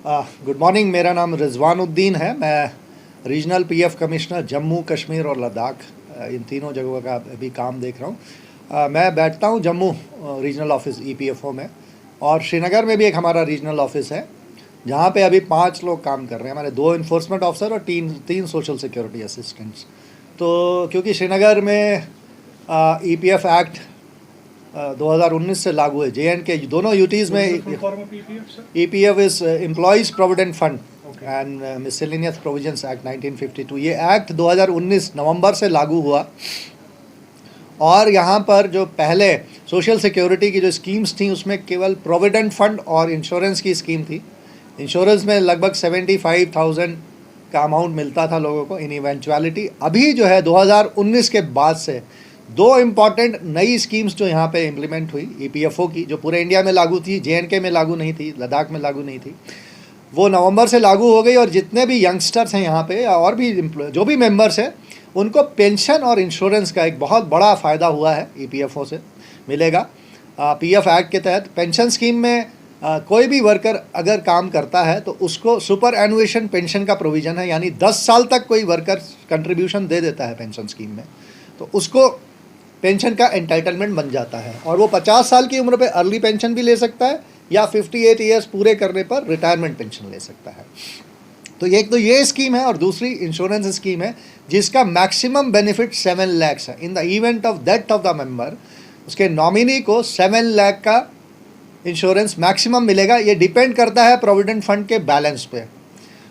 Good morning. मेरा नाम रिजवानुद्दीन है। मैं regional PF commissioner Jammu Kashmir और लद्दाख इन तीनों जगहों का अभी काम देख रहा हूँ। मैं बैठता हूँ जम्मू रीजनल ऑफिस ईपीएफओ में, और श्रीनगर में भी एक हमारा रीजनल ऑफिस है जहाँ पे अभी 5 लोग काम कर रहे हैं। हमारे 2 इन्फोर्समेंट ऑफिसर और तीन सोशल सिक्योरिटी असिस्टेंट्स। तो क्योंकि श्रीनगर में ईपीएफ एक्ट 2019 से लागू है, JNK दोनों यूटीज़ में। EPF is employees provident fund and miscellaneous provisions act 1952। ये एक्ट 2019 नवंबर से लागू हुआ, और यहाँ पर जो पहले सोशल सिक्योरिटी की जो स्कीम्स थी उसमें केवल प्रोविडेंट फंड और इंश्योरेंस की स्कीम थी। इंश्योरेंस में लगभग 75,000 का अमाउंट मिलता था लोगों को इन इवेंचुअलिटी। अभी जो है 2019 के बाद से 2 इम्पॉर्टेंट नई स्कीम्स जो यहाँ पे इम्प्लीमेंट हुई ईपीएफओ की, जो पूरे इंडिया में लागू थी, JNK में लागू नहीं थी, लद्दाख में लागू नहीं थी, वो नवंबर से लागू हो गई। और जितने भी यंगस्टर्स हैं यहाँ पे और भी जो भी मेंबर्स हैं, उनको पेंशन और इंश्योरेंस का एक बहुत बड़ा फ़ायदा हुआ है ईपीएफओ से मिलेगा। पीएफ एक्ट के तहत पेंशन स्कीम में कोई भी वर्कर अगर काम करता है तो उसको सुपर एनुएशन पेंशन का प्रोविज़न है, यानी 10 साल तक कोई वर्कर कंट्रीब्यूशन दे देता है पेंशन स्कीम में, तो उसको पेंशन का एंटाइटलमेंट बन जाता है। और वो 50 साल की उम्र पे अर्ली पेंशन भी ले सकता है, या 58 ईयर्स पूरे करने पर रिटायरमेंट पेंशन ले सकता है। तो एक तो ये स्कीम है, और दूसरी इंश्योरेंस स्कीम है जिसका मैक्सिमम बेनिफिट 7 लाख है। In the event of death of the member, उसके नॉमिनी को 7 लाख का इंश्योरेंस मैक्सिमम मिलेगा। ये डिपेंड करता है प्रोविडेंट फंड के बैलेंस पे।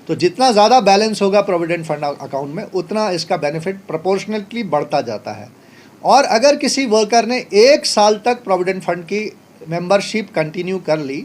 तो जितना ज़्यादा बैलेंस होगा प्रोविडेंट फंड अकाउंट में, उतना इसका बेनिफिट प्रोपोर्शनली बढ़ता जाता है। और अगर किसी वर्कर ने 1 साल तक प्रोविडेंट फंड की मेंबरशिप कंटिन्यू कर ली,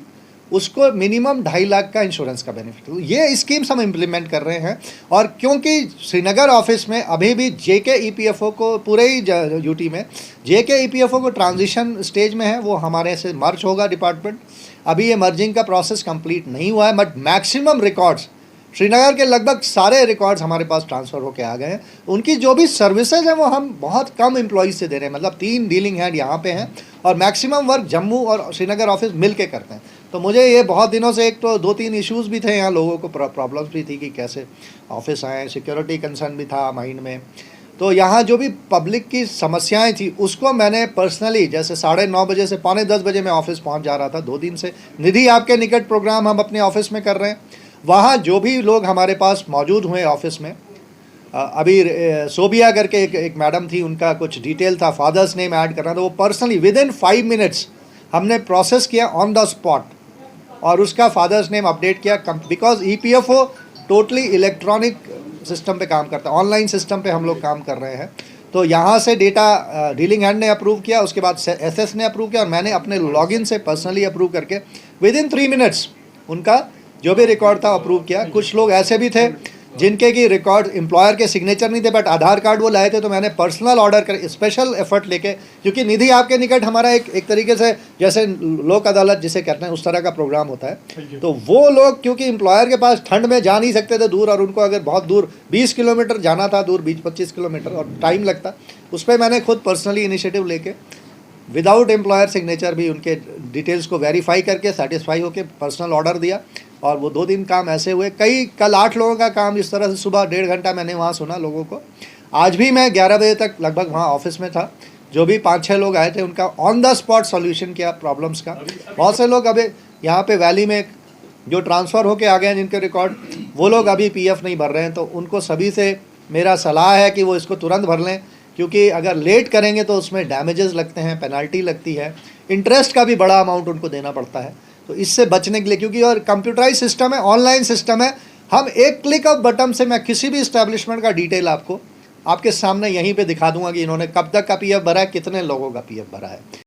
उसको मिनिमम 2.5 लाख का इंश्योरेंस का बेनिफिट। ये स्कीम्स हम इम्प्लीमेंट कर रहे हैं। और क्योंकि श्रीनगर ऑफिस में अभी भी JK ईपीएफओ को, पूरे ही यूटी में JK ईपीएफओ को ट्रांजिशन स्टेज में है, वो हमारे से मर्ज होगा डिपार्टमेंट। अभी ये मर्जिंग का प्रोसेस कंप्लीट नहीं हुआ है, बट मैक्सिमम रिकॉर्ड्स श्रीनगर के लगभग सारे रिकॉर्ड्स हमारे पास ट्रांसफ़र होके आ गए हैं। उनकी जो भी सर्विसेज हैं वो हम बहुत कम एम्प्लॉइज से दे रहे हैं, मतलब 3 डीलिंग हेड यहाँ पे हैं, और मैक्सिमम वर्क जम्मू और श्रीनगर ऑफिस मिल के करते हैं। तो मुझे ये बहुत दिनों से, एक तो 2-3 इश्यूज़ भी थे यहाँ, लोगों को प्रॉब्लम्स भी थी कि कैसे ऑफिस आएँ, सिक्योरिटी कंसर्न भी था माइंड में। तो यहाँ जो भी पब्लिक की समस्याएं थी उसको मैंने पर्सनली, जैसे 9:30 बजे से 9:45 बजे मैं ऑफिस पहुँच जा रहा था 2 दिन से। निधि आपके निकट प्रोग्राम हम अपने ऑफिस में कर रहे हैं। वहाँ जो भी लोग हमारे पास मौजूद हुए ऑफिस में, अभी सोबिया करके एक मैडम थी, उनका कुछ डिटेल था, फादर्स नेम ऐड करना था, वो पर्सनली विदिन 5 मिनट्स हमने प्रोसेस किया ऑन द स्पॉट, और उसका फादर्स नेम अपडेट किया। Because EPFO totally electronic system पे काम करता है, ऑनलाइन सिस्टम पे हम लोग काम कर रहे हैं। तो यहाँ से डेटा डीलिंग हैंड ने अप्रूव किया, उसके बाद SS ने अप्रूव किया, और मैंने अपने लॉगिन से पर्सनली अप्रूव करके विदिन 3 मिनट्स उनका जो भी रिकॉर्ड था अप्रूव किया। कुछ लोग ऐसे भी थे जिनके की रिकॉर्ड एम्प्लॉयर के सिग्नेचर नहीं थे, बट आधार कार्ड वो लाए थे, तो मैंने पर्सनल ऑर्डर कर स्पेशल एफर्ट लेके, क्योंकि निधि आपके निकट हमारा एक तरीके से जैसे लोक अदालत जिसे कहते हैं उस तरह का प्रोग्राम होता है। तो वो लोग क्योंकि एम्प्लॉयर के पास ठंड में जा नहीं सकते थे दूर, और उनको अगर बहुत दूर 20 किलोमीटर जाना था, दूर 20-25 किलोमीटर, और टाइम लगता, उस पर मैंने खुद पर्सनली इनिशिएटिव लेके विदाउट एम्प्लॉयर सिग्नेचर भी उनके डिटेल्स को वेरीफाई करके सेटिस्फाई होकर पर्सनल ऑर्डर दिया। और वो 2 दिन काम ऐसे हुए। कल 8 लोगों का काम इस तरह से, सुबह 1.5 घंटा मैंने वहाँ सुना लोगों को। आज भी मैं 11 बजे तक लगभग वहाँ ऑफिस में था। जो भी 5-6 लोग आए थे उनका ऑन द स्पॉट सॉल्यूशन किया प्रॉब्लम्स का। बहुत से लोग अभी यहाँ पे वैली में जो ट्रांसफ़र होके आ गए हैं जिनके रिकॉर्ड, वो लोग अभी PF नहीं भर रहे हैं। तो उनको सभी से मेरा सलाह है कि वो इसको तुरंत भर लें, क्योंकि अगर लेट करेंगे तो उसमें डैमेजेस लगते हैं, पेनल्टी लगती है, इंटरेस्ट का भी बड़ा अमाउंट उनको देना पड़ता है। तो इससे बचने के लिए, क्योंकि और कंप्यूटराइज सिस्टम है, ऑनलाइन सिस्टम है, हम एक क्लिक ऑफ बटन से मैं किसी भी इस्टेब्लिशमेंट का डिटेल आपको आपके सामने यहीं पे दिखा दूंगा कि इन्होंने कब तक का PF भरा है, कितने लोगों का PF भरा है।